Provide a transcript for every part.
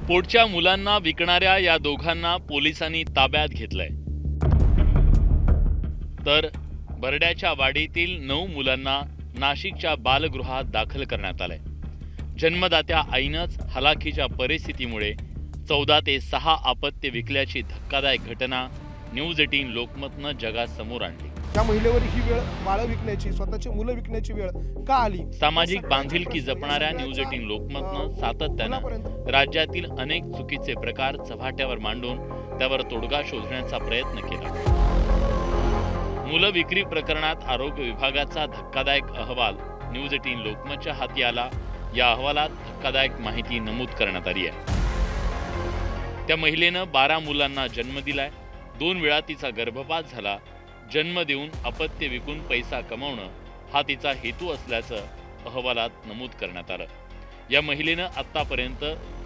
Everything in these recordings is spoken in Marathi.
पोटच्या मुलांना विकणाऱ्या या दोघांना पोलिसांनी ताब्यात घेतलंय। तर बरड्याच्या वाडीतील 9 मुलांना नाशिकच्या बालगृहात दाखल करण्यात आलंय। जन्मदात्या आईनंच हलाखीच्या परिस्थितीमुळे 14 ते 6 अपत्य विकल्याची धक्कादायक घटना न्यूज 18 लोकमतनं जगासमोर आणली। त्या महिलेवर ही वेळ बाळ विकण्याची, स्वतःची मुलं विकण्याची वेळ का आली? सामाजिक बांधिलकी जपणाऱ्या न्यूज 18 लोकमतनं सातत्यानं राज्यातील अनेक चुकीचे प्रकार चव्हाट्यावर मांडून त्यावर तोडगा शोधण्याचा प्रयत्न केला। मुलं विक्री प्रकरणात आरोग्य विभागाचा धक्कादायक अहवाल न्यूज 18 लोकमतच्या हाती आला। या अहवालात धक्कादायक माहिती नमूद करण्यात आली आहे। त्या महिलेनं 12 मुलांना जन्म दिलाय। 2 वेळा तिचा गर्भपात झाला। जन्म देऊन अपत्य विकून पैसा कमावणं हा तिचा हेतू असल्याचं अहवालात नमूद करण्यात आलं। या महिलेनं आतापर्यंत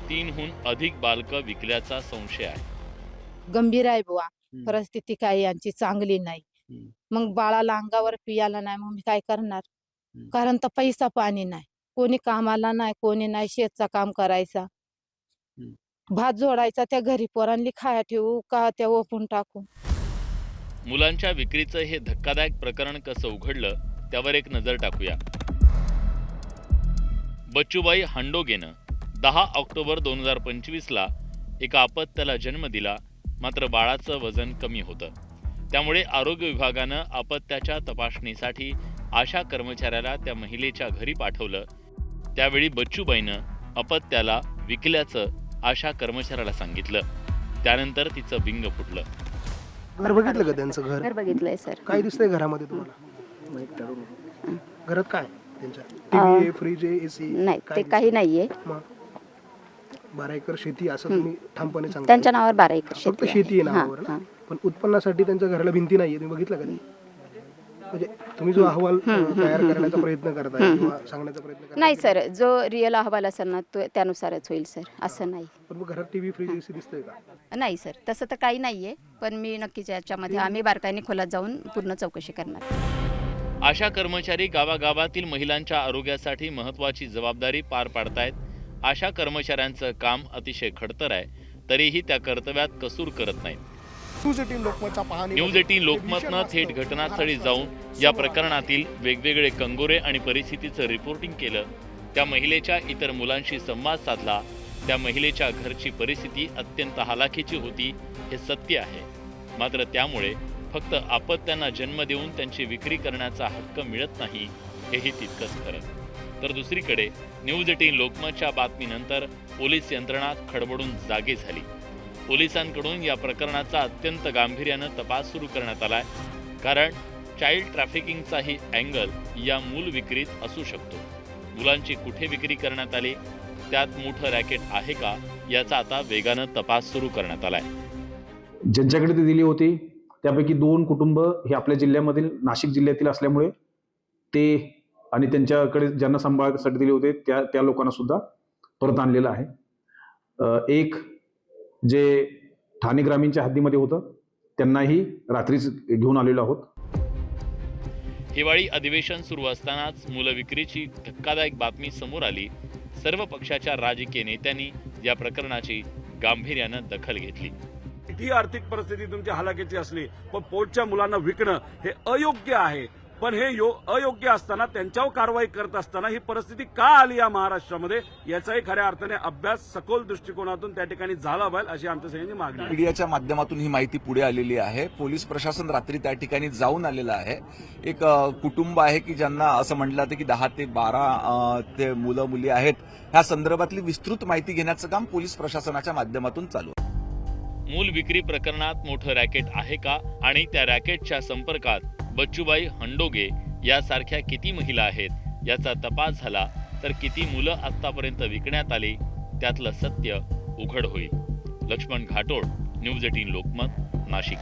3हून अधिक बालकं विकल्याचा संशय आहे। गंभीर आहे बुवा, परिस्थिती काही यांची चांगली नाही। मग बाळाला अंगावर पियाला नाही, मग मी काय करणार? कारण तर पैसा पाणी नाही, कोणी कामाला नाही, कोणी नाही, शेतचा काम करायचा, भात जोडायचा, त्या घरी पोरांनी खाया ठेवू का त्या ओपून टाकू? मुलांच्या विक्रीचं हे धक्कादायक प्रकरण कसं उघडलं त्यावर एक नजर टाकूया। बच्चूबाई हांडोगेनं 10 ऑक्टोबर 2025ला एका अपत्याला जन्म दिला। मात्र बाळाचं वजन कमी होतं, त्यामुळे आरोग्य विभागानं अपत्याच्या तपासणीसाठी आशा कर्मचाऱ्याला त्या महिलेच्या घरी पाठवलं। त्यावेळी बच्चूबाईनं अपत्याला विकल्याचं आशा कर्मचाऱ्याला सांगितलं। त्यानंतर तिचं बिंग फुटलं। घर बघितलं का त्यांचं घर? घर बघितलंय सर। काय दिसतंय घरामध्ये तुम्हाला? घरात काय त्यांच्या? TV, fridge, AC? नाही, ते काही नाहीये। 12 एकर शेती असं तुम्ही ठामपणे सांगता? त्यांच्या नावावर 12 एकर फक्त शेती आहे नावावर ना? पण उत्पन्नासाठी त्यांच्या घराला भिंती नाहीये, तुम्ही बघितलं का? म्हणजे तुम्ही जो अहवाल तयार करण्याचा प्रयत्न करताय किंवा सांगण्याचा प्रयत्न करताय, नाही सर, जो रिअल अहवाल असेल ना तो त्यानुसारच होईल सर, असं नाही। पण मग घरात टीव्ही, फ्रीज, एसी दिसतंय का? नाही सर, तसं तर काही नाहीये, पण मी नक्कीच याच्यामध्ये आम्ही बारकाईने खोलात जाऊन पूर्ण चौकशी करणार। आशा कर्मचारी गावागावातील महिलांच्या आरोग्यासाठी महत्त्वाची जबाबदारी पार पाडतायत। आशा कर्मचाऱ्यांचं काम अतिशय खडतर आहे, तरीही त्या कर्तव्यात कसूर करत नाहीत। न्यूज 18 लोकमतच्या पाहणी न्यूज 18 लोकमतनं थेट घटनास्थळी जाऊन या प्रकरणातील वेगवेगळे कंगोरे आणि परिस्थितीचं रिपोर्टिंग केलं। त्या महिलेच्या इतर मुलांशी संवाद साधला। त्या महिलेच्या घरची परिस्थिती अत्यंत हालाखीची होती हे सत्य आहे। मात्र त्यामुळे फक्त अपत्यांना जन्म देऊन त्यांची विक्री करण्याचा हक्क मिळत नाही हेही तितकंच खरं। तर दुसरीकडे न्यूज 18 लोकमतच्या बातमीनंतर पोलीस यंत्रणा खडबडून जागी झाली। पोलिसांकडून या प्रकरणाचा अत्यंत गांभीर्यानं तपास सुरू करण्यात आलाय, कारण चाइल्ड ट्रॅफिकिंगचाही अँगल या मूल विक्रीत असू शकतो। मुलांची कुठे विक्री करण्यात आली, त्यात मोठं रॅकेट आहे का, याचा आता वेगानं तपास सुरू करण्यात आलाय। ज्यांच्याकडे ती दिली होती त्यापैकी 2 कुटुंब हे आपल्या जिल्ह्यामधील नाशिक जिल्ह्यातील असल्यामुळे ते आणि त्यांच्याकडे ज्यांना सांभाळण्यासाठी दिले होते त्या लोकांना सुद्धा परत आणलेलं आहे। एक जे ठाणे ग्रामीणच्या हद्दीमध्ये होतं त्यांनाही रात्रीच घेऊन आलेलो आहोत। हिवाळी अधिवेशन सुरू असतानाच मुलं विक्रीची धक्कादायक बातमी समोर आली। सर्व पक्षाच्या राजकीय नेत्यांनी या प्रकरणाची गांभीर्यानं दखल घेतली। किती आर्थिक परिस्थिती तुमची हलाखीची असली पण पोटच्या मुलांना विकणं हे अयोग्य आहे। पण हे अयोग्य असताना त्यांच्यावर कारवाई करत असताना ही परिस्थिती का आली या महाराष्ट्रामध्ये, याचाही खऱ्या अर्थाने अभ्यास सखोल दृष्टिकोनातून त्या ठिकाणी झाला पाहिजे अशी आमच्या सगळ्यांची मागणी आहे। मीडियाच्या माध्यमातून ही माहिती पुढे आलेली आहे। पोलीस प्रशासन रात्री त्या ठिकाणी जाऊन आलेलं आहे। एक कुटुंब आहे की ज्यांना असं म्हटलं जातं की 10 ते 12 ते मुलं मुली आहेत। ह्या संदर्भातली विस्तृत माहिती घेण्याचं काम पोलीस प्रशासनाच्या माध्यमातून चालू आहे। मूल विक्री प्रकरणात मोठं रॅकेट आहे का, आणि त्या रॅकेटच्या संपर्कात बच्चूबाई हंडोगे यासारख्या किती महिला आहेत याचा तपास झाला तर किती मुलं आतापर्यंत विकण्यात आली, त्यातलं सत्य उघड होईल। लक्ष्मण घाटोळ, न्यूज 18 लोकमत, नाशिक।